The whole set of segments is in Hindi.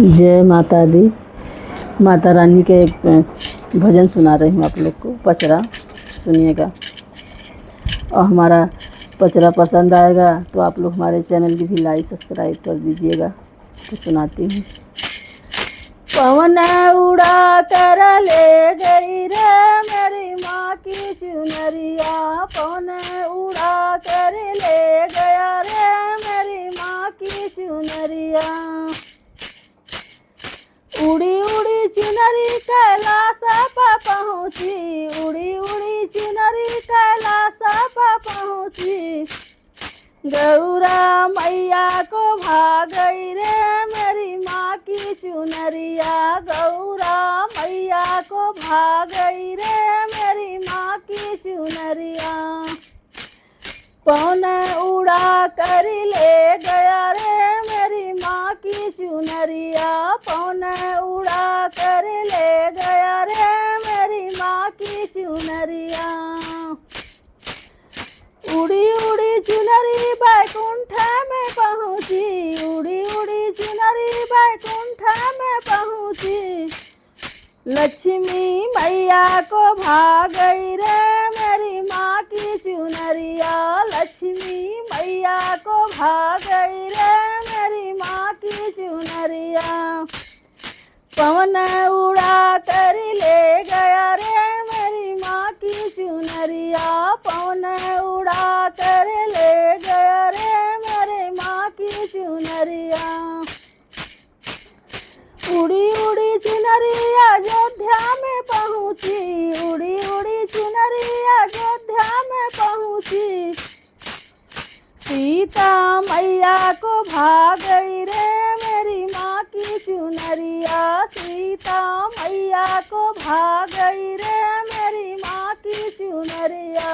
जय माता दी। माता रानी के एक भजन सुना रही हूँ आप लोग को, पचरा सुनिएगा। और हमारा पचरा पसंद आएगा तो आप लोग हमारे चैनल की भी लाइक सब्सक्राइब कर दीजिएगा। तो सुनाती हूँ। पवन उड़ा कर ले गई रे मेरी माँ की चुनरिया, पवन उड़ा कर ले गया रे मेरी माँ की चुनरिया। उड़ी उड़ी चुनरी कैलाश पर पहुँची, उड़ी उड़ी चुनरी कैलाश पर पहुँची। गौरा मैया को भाग गई रे मेरी माँ की चुनरिया, गौरा मैया को भाग गई रे मेरी माँ की चुनरिया। पवन उड़ा कर ले गया रे मेरी माँ की चुनरिया, पवन उड़ा कर ले गया रे मेरी माँ की चुनरिया। उड़ी उड़ी चुनरी बैकुंठ में पहुँची, उड़ी उड़ी चुनरी बैकुंठ में पहुँची। लक्ष्मी मैया को भाग गई रे मेरी माँ की चुनरिया, लक्ष्मी मैया को भाग गई रे मेरी माँ की चुनरिया। पवन उड़ा कर ले गया रे मेरी माँ की चुनरिया, पवन उड़ा कर ले गया रे मेरी माँ की चुनरिया। उड़ी उड़ी चुनरी अयोध्या में पहुँची, उड़ी उड़ी चुनरी अयोध्या में पहुँची। सीता मैया को भाग गई रे मेरी माँ की चुनरिया, सीता मैया को भाग गई रे मेरी माँ की चुनरिया।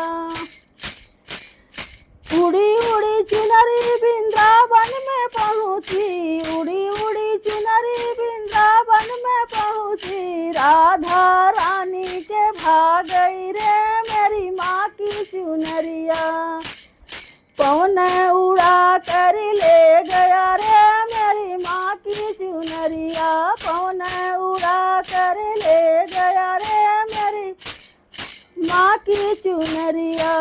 उड़ी उड़ी चुनरी वृंदावन में पहुँची, उड़ी उड़ी चुनरी वृंदावन में पहुँची। राधा रानी के भाग गई रे मेरी माँ की चुनरिया, पवन उड़ा कर ले गया रे मेरी माँ की चुनरिया, पवन उड़ा कर ले गया रे मेरी माँ की चुनरिया।